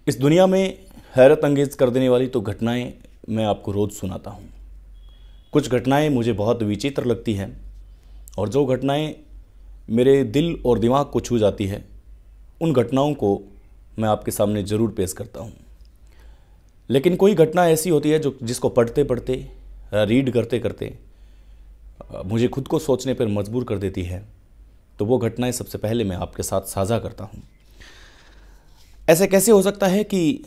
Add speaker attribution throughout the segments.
Speaker 1: इस दुनिया में हैरत अंगेज कर देने वाली तो घटनाएं मैं आपको रोज़ सुनाता हूँ। कुछ घटनाएं मुझे बहुत विचित्र लगती हैं और जो घटनाएं मेरे दिल और दिमाग को छू जाती है उन घटनाओं को मैं आपके सामने ज़रूर पेश करता हूँ। लेकिन कोई घटना ऐसी होती है जो जिसको पढ़ते पढ़ते रीड करते करते मुझे खुद को सोचने पर मजबूर कर देती है, तो वो घटनाएं सबसे पहले मैं आपके साथ साझा करता हूँ। ऐसे कैसे हो सकता है कि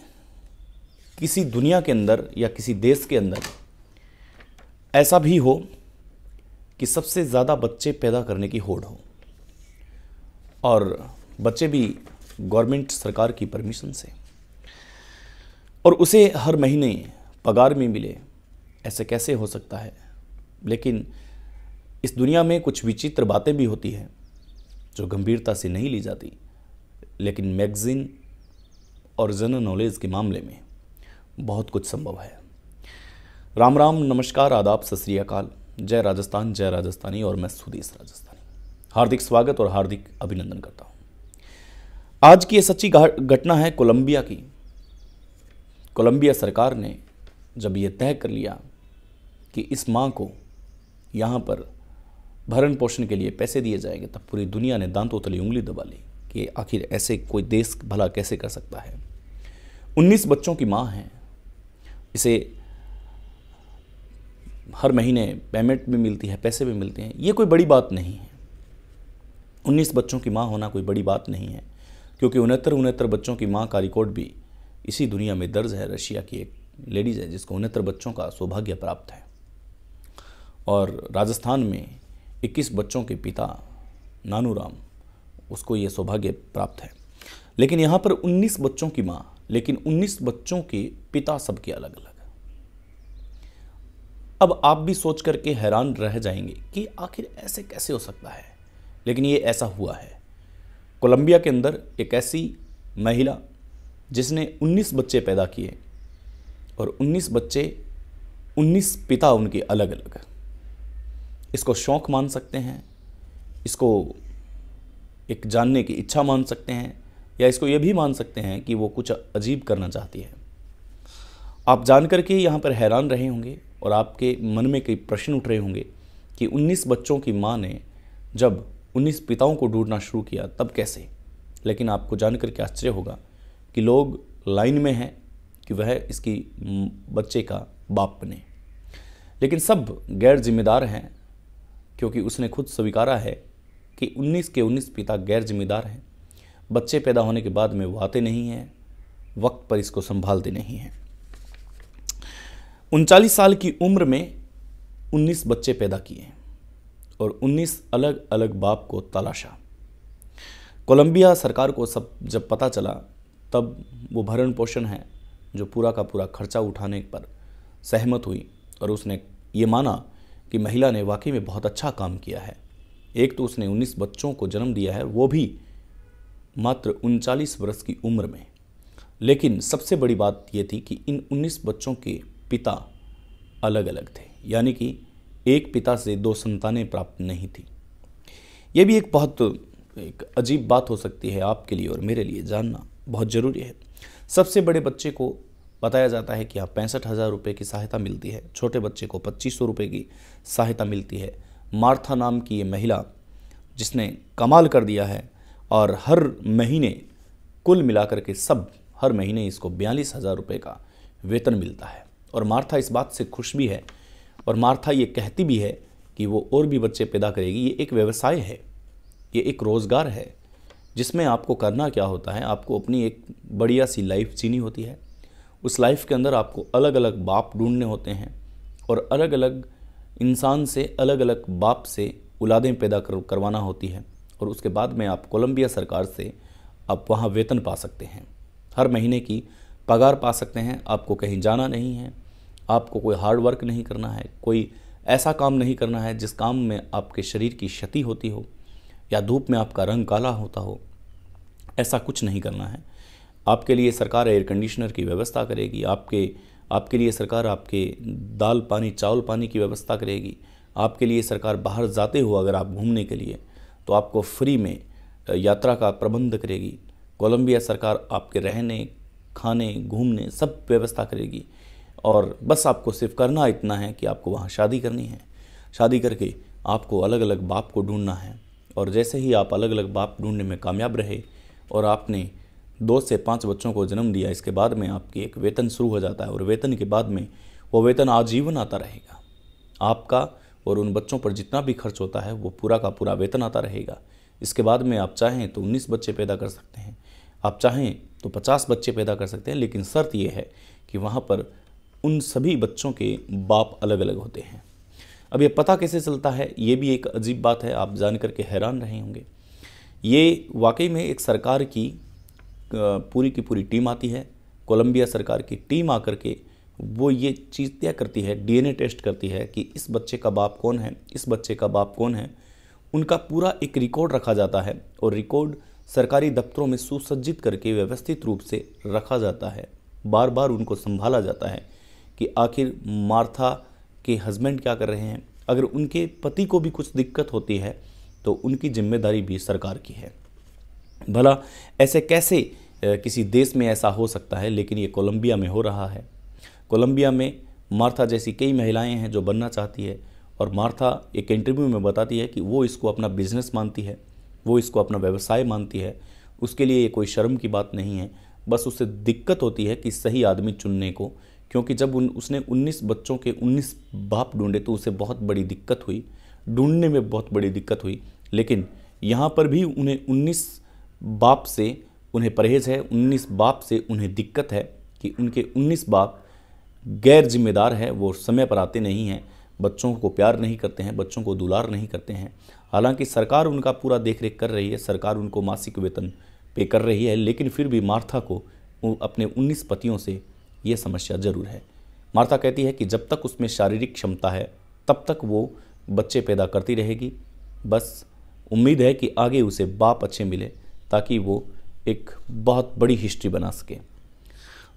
Speaker 1: किसी दुनिया के अंदर या किसी देश के अंदर ऐसा भी हो कि सबसे ज़्यादा बच्चे पैदा करने की होड़ हो और बच्चे भी गवर्नमेंट सरकार की परमिशन से, और उसे हर महीने पगार में मिले। ऐसे कैसे हो सकता है? लेकिन इस दुनिया में कुछ विचित्र बातें भी होती हैं जो गंभीरता से नहीं ली जाती, लेकिन मैगज़ीन और जनरल नॉलेज के मामले में बहुत कुछ संभव है। राम राम, नमस्कार, आदाब, सत श्री अकाल, जय राजस्थान, जय राजस्थानी और मैं सुदेश राजस्थानी। हार्दिक स्वागत और हार्दिक अभिनंदन करता हूँ। आज की ये सच्ची घटना है कोलंबिया की। कोलंबिया सरकार ने जब ये तय कर लिया कि इस माँ को यहाँ पर भरण पोषण के लिए पैसे दिए जाएंगे, तब पूरी दुनिया ने दांतों तले उंगली दबा ली कि आखिर ऐसे कोई देश भला कैसे कर सकता है। 19 बच्चों की माँ है, इसे हर महीने पेमेंट भी मिलती है, पैसे भी मिलते हैं। ये कोई बड़ी बात नहीं है। 19 बच्चों की माँ होना कोई बड़ी बात नहीं है, क्योंकि 69 बच्चों की माँ का रिकॉर्ड भी इसी दुनिया में दर्ज है। रशिया की एक लेडीज़ है जिसको 69 बच्चों का सौभाग्य प्राप्त है, और राजस्थान में 21 बच्चों के पिता नानूराम, उसको ये सौभाग्य प्राप्त है। लेकिन यहाँ पर 19 बच्चों की माँ, लेकिन 19 बच्चों के पिता सबके अलग अलग। अब आप भी सोच करके हैरान रह जाएंगे कि आखिर ऐसे कैसे हो सकता है, लेकिन ये ऐसा हुआ है। कोलंबिया के अंदर एक ऐसी महिला जिसने 19 बच्चे पैदा किए, और 19 बच्चे, 19 पिता उनके अलग अलग। इसको शौक मान सकते हैं, इसको एक जानने की इच्छा मान सकते हैं, या इसको ये भी मान सकते हैं कि वो कुछ अजीब करना चाहती है। आप जानकर के यहाँ पर हैरान रहे होंगे और आपके मन में कई प्रश्न उठ रहे होंगे कि 19 बच्चों की माँ ने जब 19 पिताओं को ढूंढना शुरू किया तब कैसे। लेकिन आपको जानकर के आश्चर्य होगा कि लोग लाइन में हैं कि वह इसकी बच्चे का बाप बने, लेकिन सब गैर जिम्मेदार हैं, क्योंकि उसने खुद स्वीकारा है कि 19 के 19 पिता गैर जिम्मेदार हैं। बच्चे पैदा होने के बाद में वो आते नहीं हैं, वक्त पर इसको संभालते नहीं हैं। 39 साल की उम्र में 19 बच्चे पैदा किए और 19 अलग अलग बाप को तलाशा। कोलंबिया सरकार को सब जब पता चला, तब वो भरण पोषण है जो पूरा का पूरा खर्चा उठाने पर सहमत हुई, और उसने ये माना कि महिला ने वाकई में बहुत अच्छा काम किया है। एक तो उसने 19 बच्चों को जन्म दिया है, वो भी मात्र 39 वर्ष की उम्र में। लेकिन सबसे बड़ी बात यह थी कि इन 19 बच्चों के पिता अलग अलग थे, यानी कि एक पिता से 2 संतानें प्राप्त नहीं थी। यह भी एक अजीब बात हो सकती है आपके लिए, और मेरे लिए जानना बहुत ज़रूरी है। सबसे बड़े बच्चे को बताया जाता है कि यहाँ 65,000 रुपये की सहायता मिलती है, छोटे बच्चे को 2500 रुपये की सहायता मिलती है। मार्था नाम की ये महिला जिसने कमाल कर दिया है, और हर महीने कुल मिलाकर के सब हर महीने इसको 42,000 रुपये का वेतन मिलता है। और मार्था इस बात से खुश भी है, और मार्था ये कहती भी है कि वो और भी बच्चे पैदा करेगी। ये एक व्यवसाय है, ये एक रोज़गार है, जिसमें आपको करना क्या होता है, आपको अपनी एक बढ़िया सी लाइफ जीनी होती है। उस लाइफ के अंदर आपको अलग अलग बाप ढूंढने होते हैं, और अलग अलग इंसान से, अलग अलग बाप से औलादें पैदा करवाना होती है, और उसके बाद में आप कोलंबिया सरकार से आप वहाँ वेतन पा सकते हैं, हर महीने की पगार पा सकते हैं। आपको कहीं जाना नहीं है, आपको कोई हार्ड वर्क नहीं करना है, कोई ऐसा काम नहीं करना है जिस काम में आपके शरीर की क्षति होती हो या धूप में आपका रंग काला होता हो। ऐसा कुछ नहीं करना है। आपके लिए सरकार एयर कंडीशनर की व्यवस्था करेगी, आपके लिए सरकार आपके दाल पानी चावल पानी की व्यवस्था करेगी। आपके लिए सरकार बाहर जाते हो अगर आप घूमने के लिए, तो आपको फ्री में यात्रा का प्रबंध करेगी। कोलंबिया सरकार आपके रहने खाने घूमने सब व्यवस्था करेगी। और बस आपको सिर्फ करना इतना है कि आपको वहाँ शादी करनी है। शादी करके आपको अलग अलग बाप को ढूंढना है, और जैसे ही आप अलग अलग बाप ढूंढने में कामयाब रहे और आपने 2 से 5 बच्चों को जन्म दिया, इसके बाद में आपकी एक वेतन शुरू हो जाता है, और वेतन के बाद में वो वेतन आजीवन आता रहेगा। आपका और उन बच्चों पर जितना भी खर्च होता है वो पूरा का पूरा वेतन आता रहेगा। इसके बाद में आप चाहें तो 19 बच्चे पैदा कर सकते हैं, आप चाहें तो 50 बच्चे पैदा कर सकते हैं, लेकिन शर्त यह है कि वहाँ पर उन सभी बच्चों के बाप अलग अलग होते हैं। अब ये पता कैसे चलता है, ये भी एक अजीब बात है, आप जान करके हैरान रहे होंगे। ये वाकई में एक सरकार की पूरी की पूरी टीम आती है, कोलंबिया सरकार की टीम आकर के वो ये चीज़ तय करती है, डीएनए टेस्ट करती है कि इस बच्चे का बाप कौन है, इस बच्चे का बाप कौन है। उनका पूरा एक रिकॉर्ड रखा जाता है, और रिकॉर्ड सरकारी दफ्तरों में सुसज्जित करके व्यवस्थित रूप से रखा जाता है। बार बार उनको संभाला जाता है कि आखिर मार्था के हस्बैंड क्या कर रहे हैं। अगर उनके पति को भी कुछ दिक्कत होती है तो उनकी जिम्मेदारी भी सरकार की है। भला ऐसे कैसे किसी देश में ऐसा हो सकता है, लेकिन ये कोलंबिया में हो रहा है। कोलंबिया में मार्था जैसी कई महिलाएं हैं जो बनना चाहती है, और मार्था एक इंटरव्यू में बताती है कि वो इसको अपना बिजनेस मानती है, वो इसको अपना व्यवसाय मानती है। उसके लिए ये कोई शर्म की बात नहीं है, बस उसे दिक्कत होती है कि सही आदमी चुनने को, क्योंकि जब उसने 19 बच्चों के 19 बाप ढूंढे तो उसे बहुत बड़ी दिक्कत हुई, ढूंढने में बहुत बड़ी दिक्कत हुई। लेकिन यहाँ पर भी उन्हें 19 बाप से उन्हें परहेज़ है, 19 बाप से उन्हें दिक्कत है कि उनके 19 बाप गैर जिम्मेदार है, वो समय पर आते नहीं हैं, बच्चों को प्यार नहीं करते हैं, बच्चों को दुलार नहीं करते हैं। हालांकि सरकार उनका पूरा देखरेख कर रही है, सरकार उनको मासिक वेतन पे कर रही है, लेकिन फिर भी मार्था को अपने 19 पतियों से ये समस्या ज़रूर है। मार्था कहती है कि जब तक उसमें शारीरिक क्षमता है तब तक वो बच्चे पैदा करती रहेगी। बस उम्मीद है कि आगे उसे बाप अच्छे मिले ताकि वो एक बहुत बड़ी हिस्ट्री बना सके।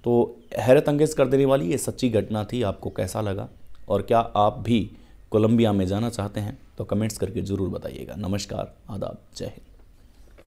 Speaker 1: तो हैरत अंगेज कर देने वाली ये सच्ची घटना थी। आपको कैसा लगा, और क्या आप भी कोलंबिया में जाना चाहते हैं तो कमेंट्स करके ज़रूर बताइएगा। नमस्कार, आदाब, जय हिंद।